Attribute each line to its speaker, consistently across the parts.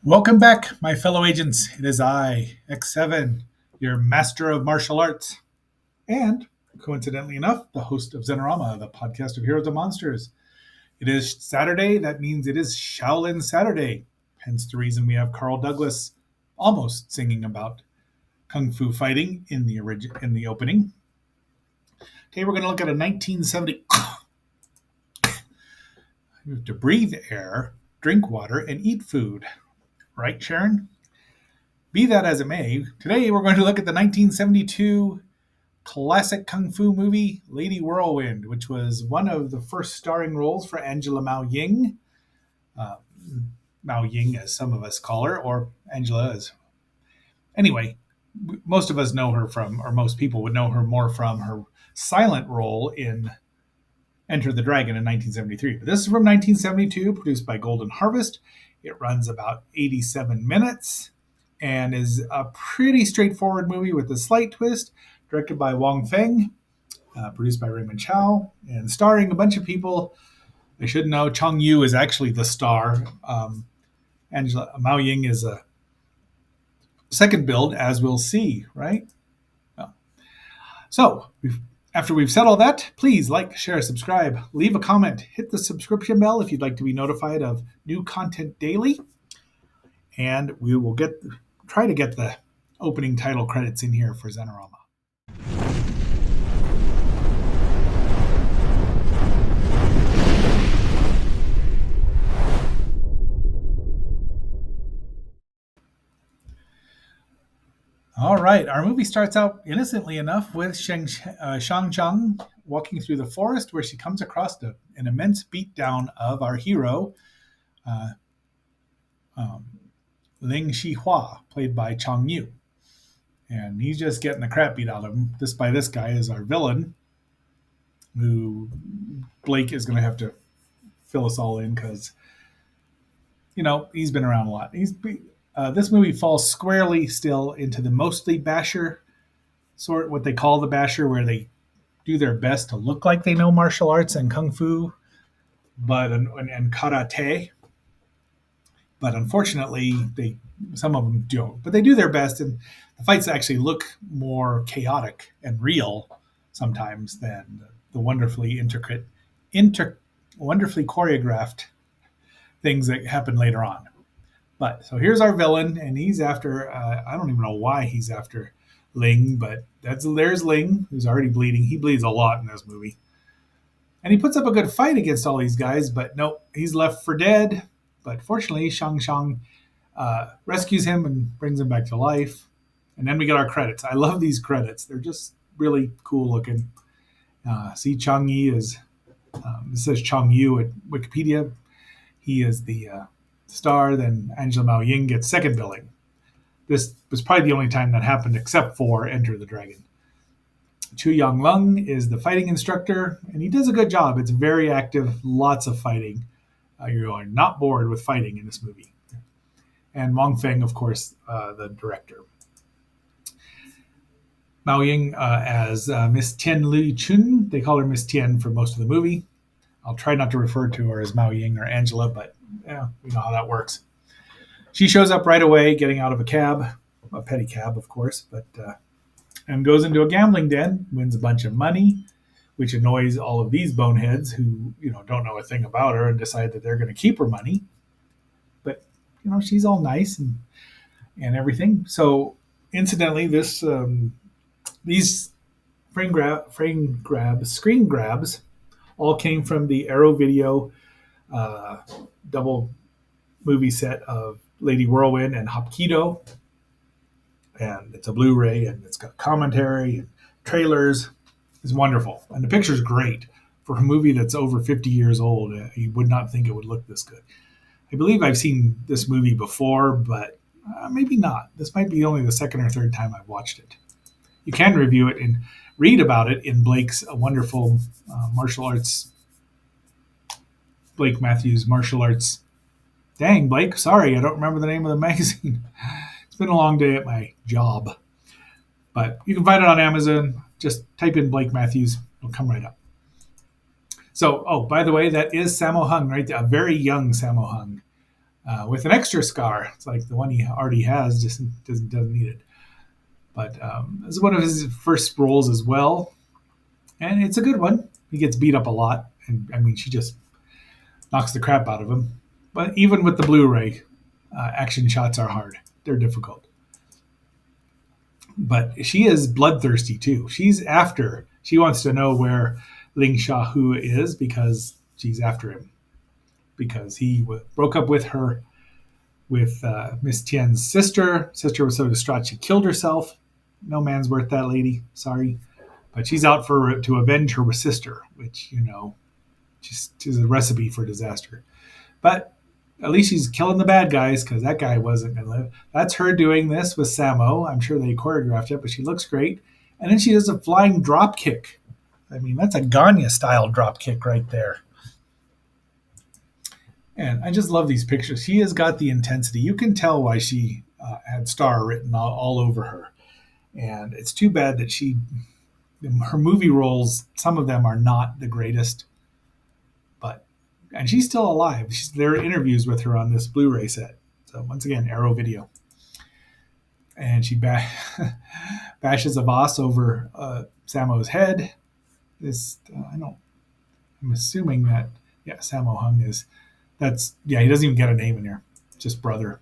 Speaker 1: Welcome back, my fellow agents. It is I, X7, your master of martial arts, and, coincidentally enough, the host of Zenorama, the podcast of heroes and monsters. It is Saturday. That means it is Shaolin Saturday. Hence the reason we have Carl Douglas almost singing about kung fu fighting in the opening. Today we're going to look at a 1970. You have to breathe air, drink water, and eat food. Right, Sharon? Be that as it may, today we're going to look at the 1972 classic kung fu movie Lady Whirlwind, which was one of the first starring roles for Angela Mao Ying. Uh, Mao Ying, as some of us call her, or Angela as. Anyway, most of us know her from, or most people would know her more from her silent role in Enter the Dragon in 1973. But this is from 1972, produced by Golden Harvest. It runs about 87 minutes and is a pretty straightforward movie with a slight twist, directed by Wong Feng, produced by Raymond Chow, and starring a bunch of people. I should know Chong Yu is actually the star. Angela Mao Ying is a second build, as we'll see, right? Well, so, after we've said all that, please like, share, subscribe, leave a comment, hit the subscription bell if you'd like to be notified of new content daily, and we will try to get the opening title credits in here for Zenorama. All right, our movie starts out innocently enough with Shang Chang walking through the forest where she comes across an immense beatdown of our hero, uh, um, Ling Shihua, played by Chong Yu. And he's just getting the crap beat out of him. This guy is our villain, who Blake is going to have to fill us all in because, he's been around a lot. This movie falls squarely still into the mostly basher sort, what they call the basher, where they do their best to look like they know martial arts and kung fu, and karate. But unfortunately, some of them don't. But they do their best, and the fights actually look more chaotic and real sometimes than the wonderfully wonderfully choreographed things that happen later on. But so here's our villain, and he's after. I don't even know why he's after Ling, but there's Ling, who's already bleeding. He bleeds a lot in this movie, and he puts up a good fight against all these guys. But nope, he's left for dead. But fortunately, Shang rescues him and brings him back to life. And then we get our credits. I love these credits; they're just really cool looking. See, Chong Yi is. It says Chong Yu at Wikipedia. He is the star. Then Angela Mao Ying gets second billing. This was probably the only time that happened, except for Enter the Dragon. Chu Yang Lung is the fighting instructor, and he does a good job. It's very active, lots of fighting. You're not bored with fighting in this movie. And Wong Feng, of course, the director. Mao Ying as Miss Tian Li Chun. They call her Miss Tian for most of the movie. I'll try not to refer to her as Mao Ying or Angela, but we know how that works. She shows up right away, getting out of a cab, a petty cab, of course, and goes into a gambling den, wins a bunch of money, which annoys all of these boneheads who don't know a thing about her and decide that they're going to keep her money. But she's all nice and everything. So incidentally, these screen grabs all came from the Arrow Video double movie set of Lady Whirlwind and Hapkido. And it's a Blu Ray, and it's got commentary and trailers. It's wonderful. And the picture's great. For a movie that's over 50 years old, you would not think it would look this good. I believe I've seen this movie before, but maybe not. This might be only the second or third time I've watched it. You can review it and read about it in Blake's wonderful martial arts, Blake Matthews Martial Arts. Dang, Blake, sorry, I don't remember the name of the magazine. It's been a long day at my job. But you can find it on Amazon. Just type in Blake Matthews. It'll come right up. So, by the way, that is Sammo Hung, right? A very young Sammo Hung. with an extra scar. It's like the one he already has, just doesn't need it. But this is one of his first roles as well, and it's a good one. He gets beat up a lot, and I mean, she just knocks the crap out of him. But even with the Blu Ray, action shots are hard. They're difficult. But she is bloodthirsty too. She wants to know where Ling Shahu is because she's after him. Because he broke up with her, with Miss Tian's sister. Sister was so distraught she killed herself. No man's worth that lady. Sorry. But she's out to avenge her sister, which, just is a recipe for disaster. But at least she's killing the bad guys because that guy wasn't going to live. That's her doing this with Samo. I'm sure they choreographed it, but she looks great. And then she does a flying drop kick. I mean, that's a Ganya style drop kick right there. And I just love these pictures. She has got the intensity. You can tell why she had star written all over her. And it's too bad that her movie roles, some of them are not the greatest. And she's still alive. There are interviews with her on this Blu Ray set. So once again, Arrow Video. And she bashes a boss over Samo's head. I'm assuming that, Sammo Hung he doesn't even get a name in here. Just brother.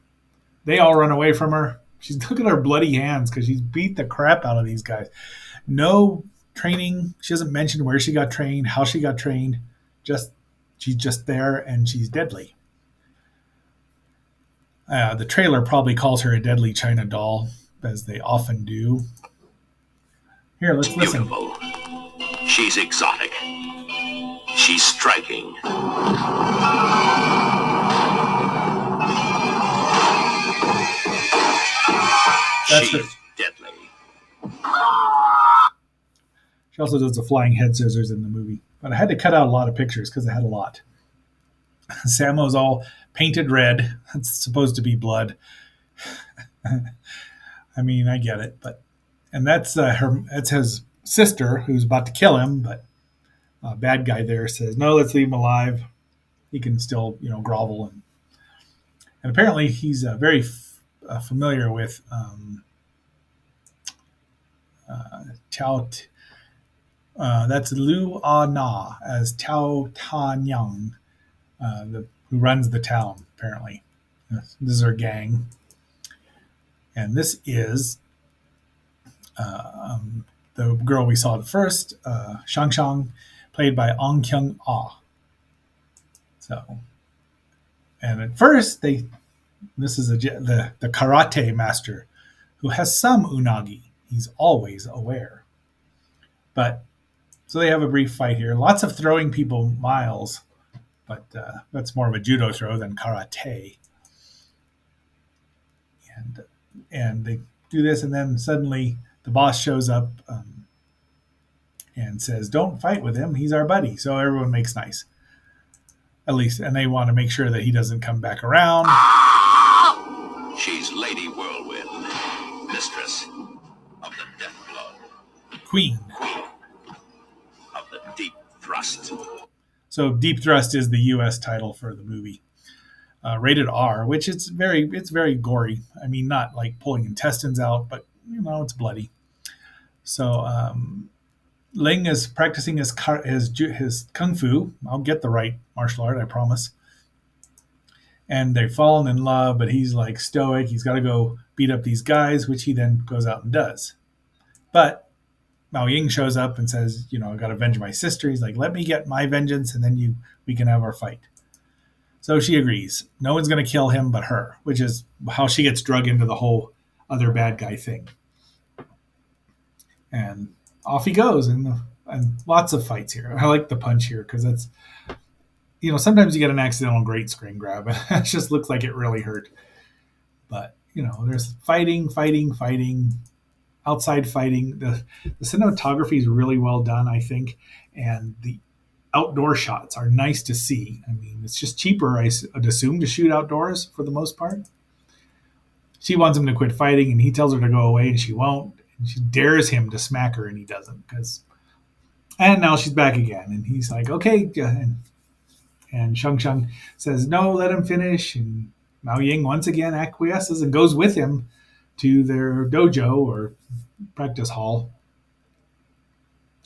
Speaker 1: They all run away from her. Look at her bloody hands because she's beat the crap out of these guys. No training. She doesn't mention where she got trained, how she got trained. She's just there, and she's deadly. The trailer probably calls her a deadly China doll, as they often do. Here, let's listen.
Speaker 2: Beautiful. She's exotic. She's striking. She's deadly.
Speaker 1: She also does the flying head scissors in the movie. But I had to cut out a lot of pictures because I had a lot. Samo's all painted red. It's supposed to be blood. I mean, I get it, and that's his sister who's about to kill him. But a bad guy there says, "No, let's leave him alive. He can still, grovel." And apparently, he's very familiar with Chao. That's Lu Na as Tao Tanyang, who runs the town, apparently. This is her gang. And this is the girl we saw at first, Shang Shang, played by Ong Kyung Ah. So, and at first, this is the karate master who has some unagi. He's always aware. But so they have a brief fight here. Lots of throwing people miles, but that's more of a judo throw than karate. And they do this, and then suddenly the boss shows up and says, "Don't fight with him. He's our buddy." So everyone makes nice, at least, and they want to make sure that he doesn't come back around.
Speaker 2: She's Lady Whirlwind, mistress of the death blood.
Speaker 1: Queen.
Speaker 2: Of the deep thrust.
Speaker 1: So Deep Thrust is the U.S. title for the movie. Rated R, which it's very gory. I mean, not like pulling intestines out, but it's bloody. So Ling is practicing his kung fu. I'll get the right martial art, I promise. And they've fallen in love, but he's like stoic. He's got to go beat up these guys, which he then goes out and does. But Mao Ying shows up and says, I got to avenge my sister. He's like, let me get my vengeance, and then we can have our fight. So she agrees. No one's going to kill him but her, which is how she gets drug into the whole other bad guy thing. And off he goes, and lots of fights here. I like the punch here because that's, sometimes you get an accidental great screen grab, and it just looks like it really hurt. But, there's fighting, outside fighting. The cinematography is really well done, I think, and the outdoor shots are nice to see. I mean, it's just cheaper, I'd assume, to shoot outdoors for the most part. She wants him to quit fighting, and he tells her to go away, and she won't. And she dares him to smack her, and he doesn't. And now she's back again, and he's like, okay. And Shang Shang says, no, let him finish. And Mao Ying once again acquiesces and goes with him to their dojo or practice hall.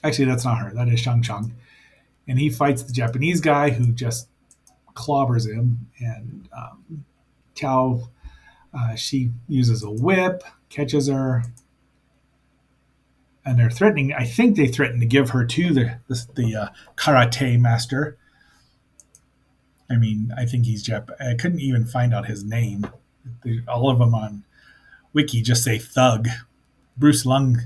Speaker 1: Actually, that's not her. That is Shang Shang. And he fights the Japanese guy who just clobbers him. And Tao, she uses a whip, catches her, and they're threatening. I think they threaten to give her to the karate master. I mean, I think he's Jap. I couldn't even find out his name. All of them on Wiki just say Thug. Bruce Lung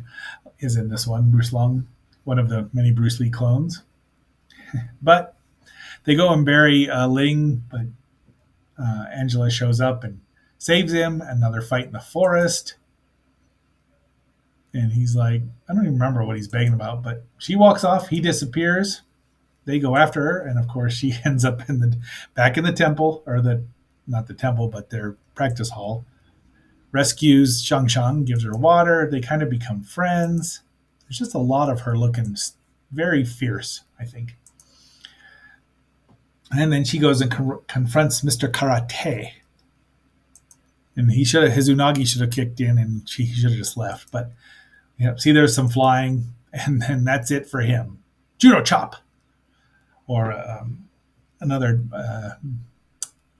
Speaker 1: is in this one. Bruce Lung, one of the many Bruce Lee clones. But they go and bury Ling, but Angela shows up and saves him. Another fight in the forest. And he's like, I don't even remember what he's begging about, but she walks off. He disappears. They go after her, and of course, she ends up back in the temple, or not the temple, but their practice hall. Rescues Shang Shang, gives her water. They kind of become friends. There's just a lot of her looking very fierce, I think. And then she goes and confronts Mr. Karate. And his unagi should have kicked in, and he should have just left. But see, there's some flying, and then that's it for him. Judo chop, or another. I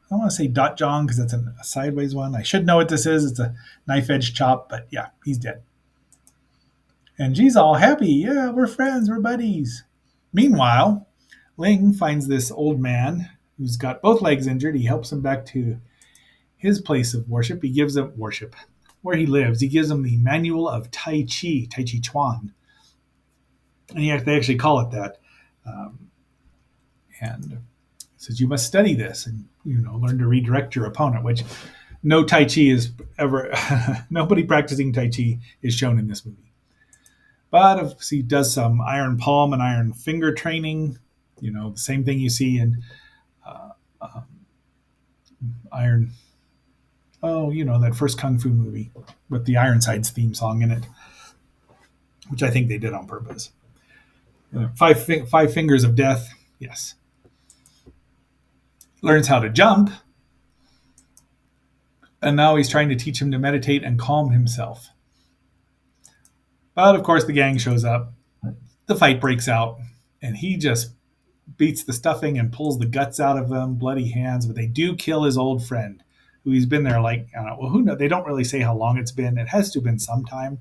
Speaker 1: don't want to say dot jong because that's a sideways one. I should know what this is. It's a knife edge chop, but yeah, he's dead. And G's all happy. Yeah, we're friends. We're buddies. Meanwhile, Ling finds this old man who's got both legs injured. He helps him back to his place of worship. He gives him worship where he lives. He gives him the manual of Tai Chi Chuan. And they actually call it that. And says you must study this and learn to redirect your opponent, which no Tai Chi is ever nobody practicing Tai Chi is shown in this movie. But he does some iron palm and iron finger training, the same thing you see in iron that first kung fu movie with the Ironsides theme song in it, which I think they did on purpose. Five fingers of death, yes. Learns how to jump, and now he's trying to teach him to meditate and calm himself. But of course, the gang shows up. The fight breaks out, and he just beats the stuffing and pulls the guts out of them, bloody hands. But they do kill his old friend, who he's been there who knows? They don't really say how long it's been. It has to have been some time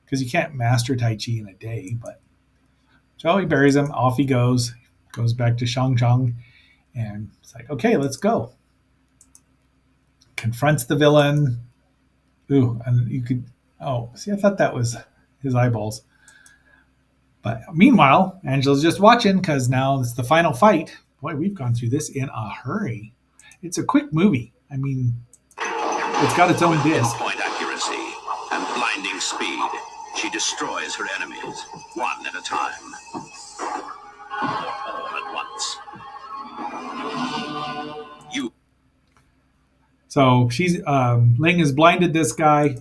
Speaker 1: because you can't master Tai Chi in a day. But so he buries him. Off he goes back to Shang Shang. And it's like, okay, let's go. Confronts the villain. Ooh, and you could, I thought that was his eyeballs. But meanwhile, Angela's just watching because now it's the final fight. Boy, we've gone through this in a hurry. It's a quick movie. I mean, it's got its own disc.
Speaker 2: Pinpoint accuracy and blinding speed, she destroys her enemies, one at a time, or all at once.
Speaker 1: So Ling has blinded this guy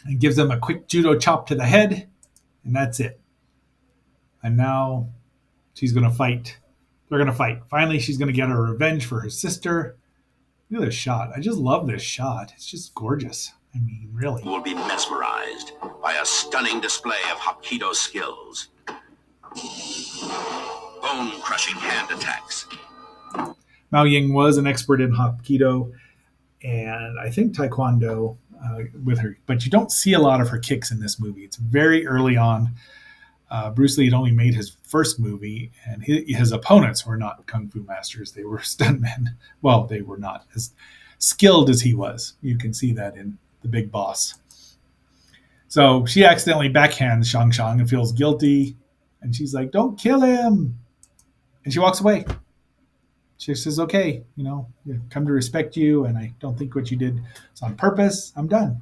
Speaker 1: and gives him a quick judo chop to the head, and that's it. And now she's going to fight. They're going to fight. Finally, she's going to get her revenge for her sister. Look at this shot. I just love this shot. It's just gorgeous. I mean, really.
Speaker 2: You will be mesmerized by a stunning display of Hapkido skills. Bone-crushing hand attacks.
Speaker 1: Mao Ying was an expert in Hapkido and I think Taekwondo with her, but you don't see a lot of her kicks in this movie. It's very early on. Bruce Lee had only made his first movie, and his opponents were not kung fu masters. They were stuntmen. Well, they were not as skilled as he was. You can see that in The Big Boss. So she accidentally backhands Shang Shang and feels guilty, and she's like, "Don't kill him," and she walks away. She says, "Okay, I've come to respect you, and I don't think what you did is on purpose. I'm done."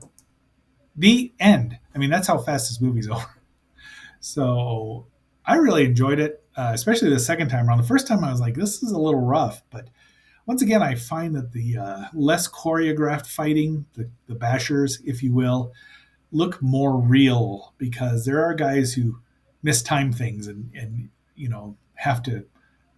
Speaker 1: The end. I mean, that's how fast this movie's over. So I really enjoyed it, especially the second time around. The first time I was like, this is a little rough. But once again, I find that the less choreographed fighting, the bashers, if you will, look more real because there are guys who mistime things and have to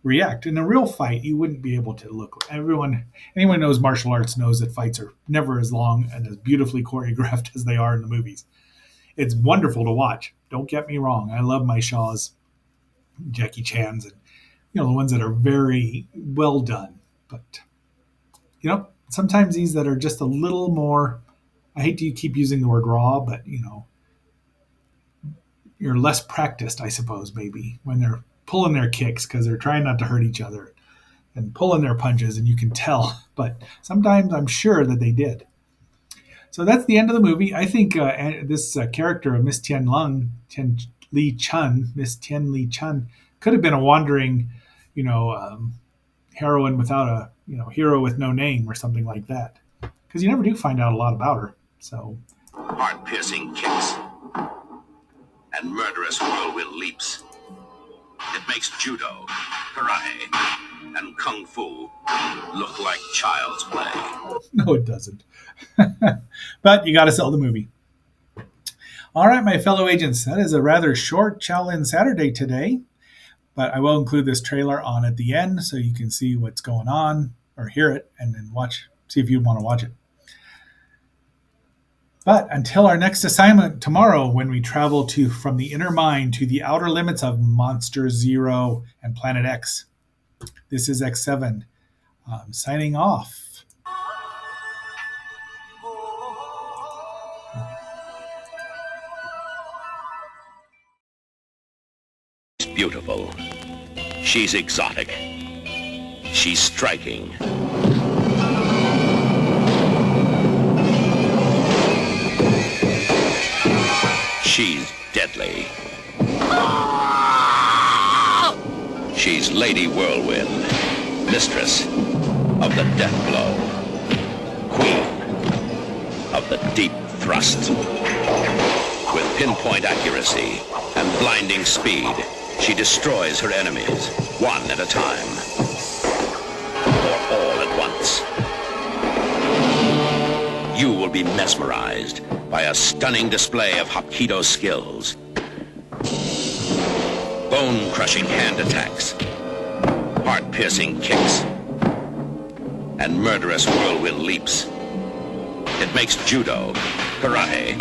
Speaker 1: react. In a real fight, you wouldn't be able to look. Anyone who knows martial arts knows that fights are never as long and as beautifully choreographed as they are in the movies. It's wonderful to watch. Don't get me wrong. I love my Shaws, Jackie Chan's, and the ones that are very well done. But sometimes these that are just a little more. I hate to keep using the word raw, but you're less practiced, I suppose, maybe when they're pulling their kicks because they're trying not to hurt each other and pulling their punches, and you can tell. But sometimes I'm sure that they did. So that's the end of the movie. I think this character of Miss Miss Tian Li Chun, could have been a wandering, heroine without a, hero with no name or something like that. Because you never do find out a lot about her. So
Speaker 2: Heart-piercing kicks and murderous whirlwind leaps. It makes judo, karate, and kung fu look like child's play.
Speaker 1: No, it doesn't. But you got to sell the movie. All right, my fellow agents, that is a rather short Shaolin Saturday today, but I will include this trailer on at the end so you can see what's going on or hear it and then see if you want to watch it. But until our next assignment tomorrow, when we travel from the inner mind to the outer limits of Monster Zero and Planet X, this is X7 signing off.
Speaker 2: Beautiful. She's exotic. She's striking. She's deadly. She's Lady Whirlwind, mistress of the death blow, queen of the deep thrust. With pinpoint accuracy and blinding speed, she destroys her enemies, one at a time, or all at once. You will be mesmerized by a stunning display of Hapkido skills. Bone-crushing hand attacks, heart-piercing kicks, and murderous whirlwind leaps. It makes judo, karate,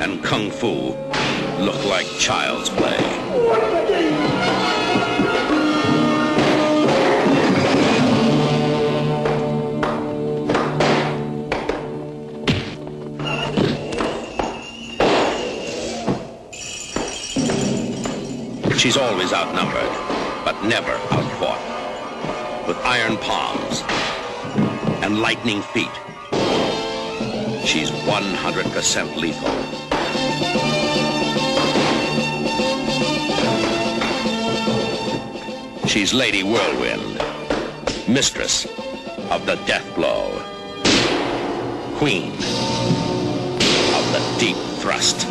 Speaker 2: and kung fu look like child's play. She's always outnumbered, but never outfought. With iron palms and lightning feet, she's 100% lethal. She's Lady Whirlwind, mistress of the death blow, queen of the deep thrust.